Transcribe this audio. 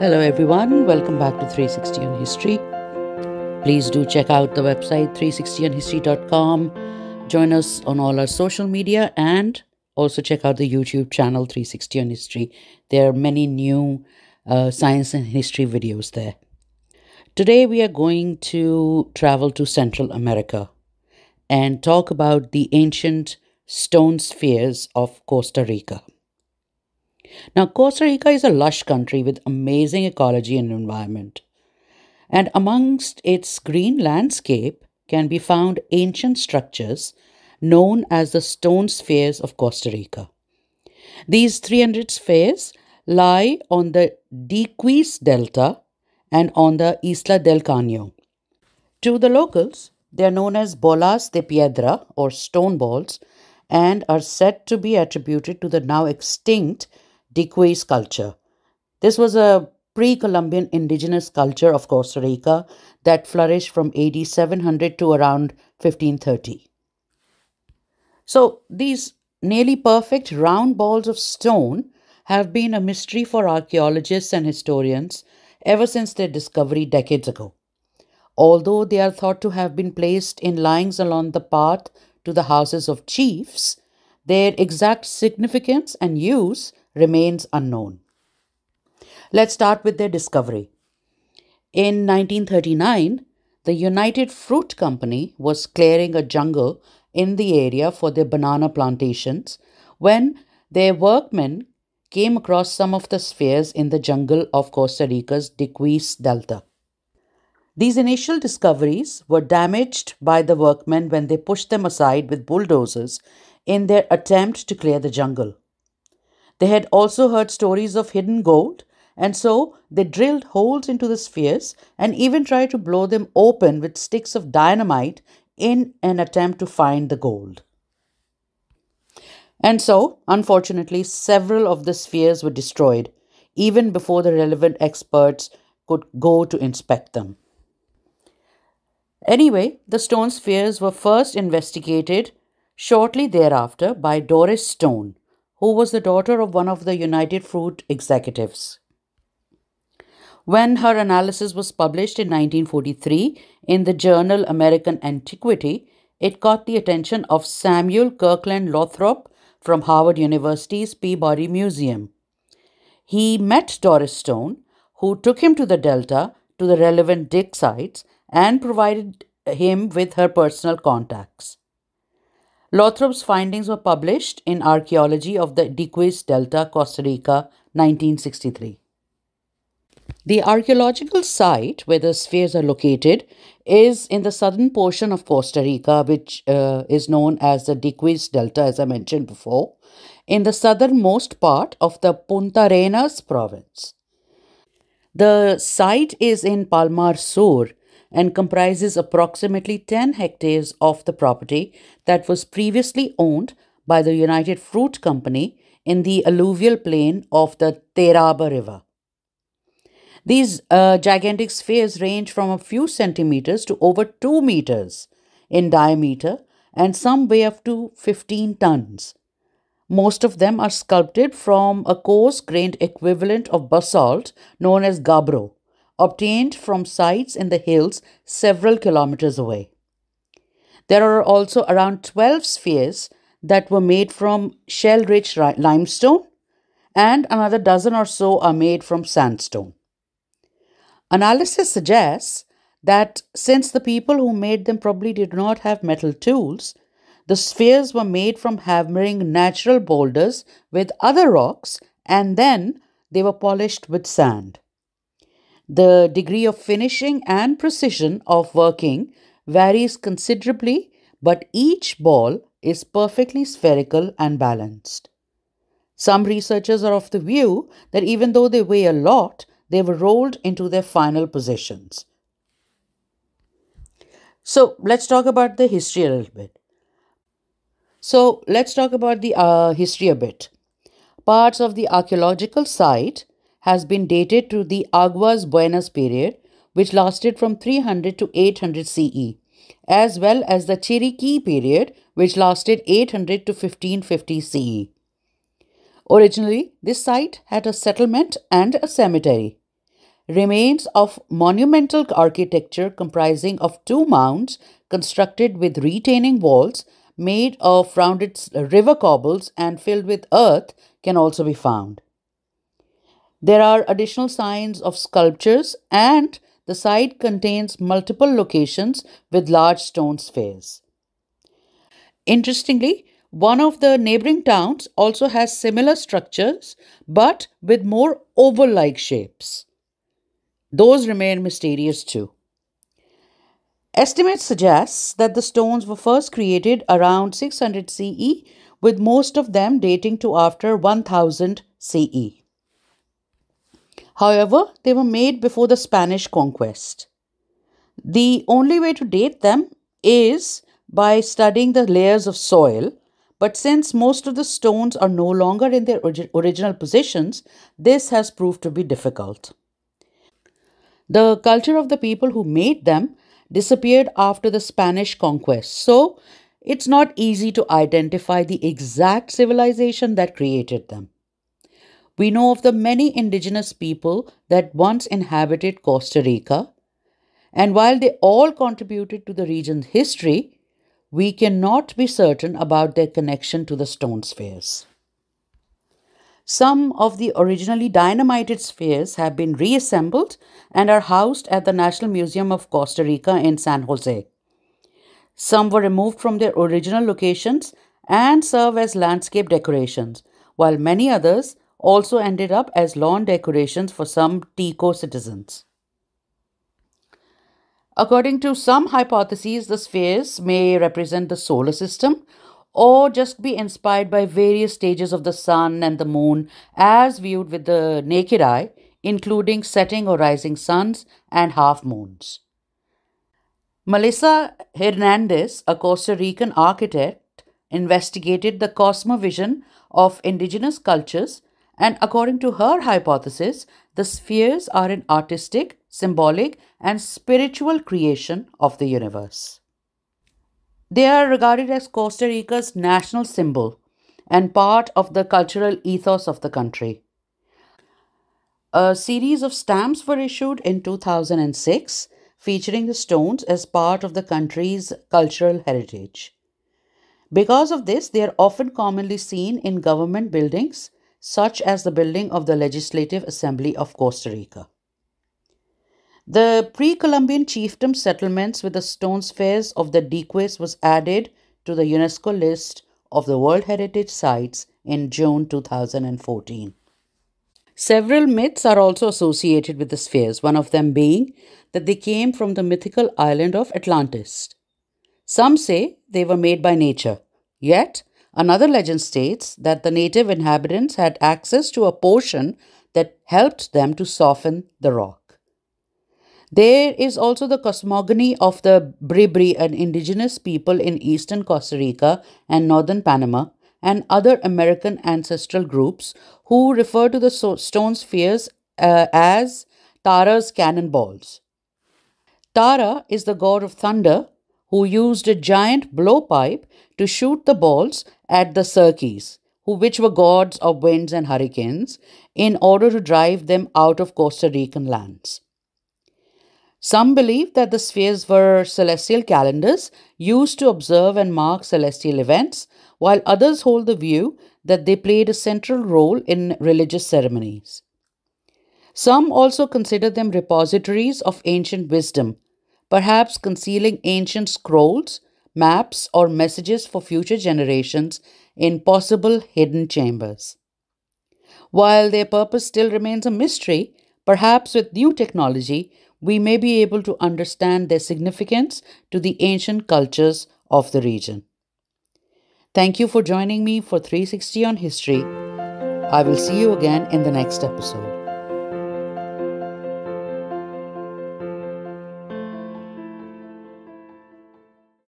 Hello everyone, welcome back to 360 on History. Please do check out the website 360onhistory.com. Join us on all our social media and also check out the YouTube channel 360 on History. There are many new science and history videos there. Today we are going to travel to Central America and talk about the ancient stone spheres of Costa Rica. Now, Costa Rica is a lush country with amazing ecology and environment. And amongst its green landscape can be found ancient structures known as the stone spheres of Costa Rica. These 300 spheres lie on the Diquís Delta and on the Isla del Caño. To the locals, they are known as bolas de piedra or stone balls and are said to be attributed to the now extinct Disquis culture. This was a pre-Columbian indigenous culture of Costa Rica that flourished from AD 700 to around 1530. So these nearly perfect round balls of stone have been a mystery for archaeologists and historians ever since their discovery decades ago. Although they are thought to have been placed in lines along the path to the houses of chiefs, their exact significance and use remains unknown. Let's start with their discovery. In 1939, the United Fruit Company was clearing a jungle in the area for their banana plantations when their workmen came across some of the spheres in the jungle of Costa Rica's Diquís Delta. These initial discoveries were damaged by the workmen when they pushed them aside with bulldozers in their attempt to clear the jungle. They had also heard stories of hidden gold, and so they drilled holes into the spheres and even tried to blow them open with sticks of dynamite in an attempt to find the gold. And so, unfortunately, several of the spheres were destroyed, even before the relevant experts could go to inspect them. Anyway, the stone spheres were first investigated shortly thereafter by Doris Stone, who was the daughter of one of the United Fruit executives. When her analysis was published in 1943 in the journal American Antiquity, it caught the attention of Samuel Kirkland Lothrop from Harvard University's Peabody Museum. He met Doris Stone, who took him to the Delta to the relevant dig sites and provided him with her personal contacts. Lothrop's findings were published in Archaeology of the Diquís Delta, Costa Rica, 1963. The archaeological site where the spheres are located is in the southern portion of Costa Rica, which is known as the Diquís Delta, as I mentioned before, in the southernmost part of the Punta Arenas province. The site is in Palmar Sur and comprises approximately 10 hectares of the property that was previously owned by the United Fruit Company in the alluvial plain of the Teraba River. These gigantic spheres range from a few centimeters to over 2 meters in diameter, and some weigh up to 15 tons. Most of them are sculpted from a coarse-grained equivalent of basalt known as gabbro, obtained from sites in the hills several kilometers away. There are also around 12 spheres that were made from shell-rich limestone, and another dozen or so are made from sandstone. Analysis suggests that since the people who made them probably did not have metal tools, the spheres were made from hammering natural boulders with other rocks, and then they were polished with sand. The degree of finishing and precision of working varies considerably, but each ball is perfectly spherical and balanced. Some researchers are of the view that even though they weigh a lot, they were rolled into their final positions. So let's talk about the history a little bit. Parts of the archaeological site has been dated to the Aguas Buenas period, which lasted from 300 to 800 CE, as well as the Chiriquí period, which lasted 800 to 1550 CE. Originally, this site had a settlement and a cemetery. remains of monumental architecture comprising of two mounds constructed with retaining walls made of rounded river cobbles and filled with earth can also be found. There are additional signs of sculptures, and the site contains multiple locations with large stone spheres. Interestingly, one of the neighboring towns also has similar structures but with more oval like shapes. Those remain mysterious too. Estimates suggest that the stones were first created around 600 CE, with most of them dating to after 1000 CE. However, they were made before the Spanish conquest. The only way to date them is by studying the layers of soil, but since most of the stones are no longer in their original positions, this has proved to be difficult. The culture of the people who made them disappeared after the Spanish conquest, so it's not easy to identify the exact civilization that created them. We know of the many indigenous people that once inhabited Costa Rica, and while they all contributed to the region's history, we cannot be certain about their connection to the stone spheres. Some of the originally dynamited spheres have been reassembled and are housed at the National Museum of Costa Rica in San Jose. Some were removed from their original locations and serve as landscape decorations, while many others also ended up as lawn decorations for some Tico citizens. According to some hypotheses, the spheres may represent the solar system or just be inspired by various stages of the sun and the moon as viewed with the naked eye, including setting or rising suns and half moons. Melissa Hernandez, a Costa Rican architect, investigated the cosmovision of indigenous cultures, and according to her hypothesis, the spheres are an artistic, symbolic, and spiritual creation of the universe. They are regarded as Costa Rica's national symbol and part of the cultural ethos of the country. A series of stamps were issued in 2006 featuring the stones as part of the country's cultural heritage. Because of this, they are often commonly seen in government buildings, such as the building of the Legislative Assembly of Costa Rica. The pre-Columbian chiefdom settlements with the stone spheres of the Disquis was added to the UNESCO list of the World Heritage Sites in June 2014. Several myths are also associated with the spheres, one of them being that they came from the mythical island of Atlantis. Some say they were made by nature, yet another legend states that the native inhabitants had access to a potion that helped them to soften the rock. There is also the cosmogony of the Bribri, an indigenous people in eastern Costa Rica and northern Panama, and other American ancestral groups who refer to the stone spheres as Tara's cannonballs. Tara is the god of thunder who used a giant blowpipe to shoot the balls at the Serkis, which were gods of winds and hurricanes, in order to drive them out of Costa Rican lands. Some believe that the spheres were celestial calendars used to observe and mark celestial events, while others hold the view that they played a central role in religious ceremonies. Some also consider them repositories of ancient wisdom, perhaps concealing ancient scrolls, maps, or messages for future generations in possible hidden chambers. While their purpose still remains a mystery, perhaps with new technology, we may be able to understand their significance to the ancient cultures of the region. Thank you for joining me for 360 on History. I will see you again in the next episode.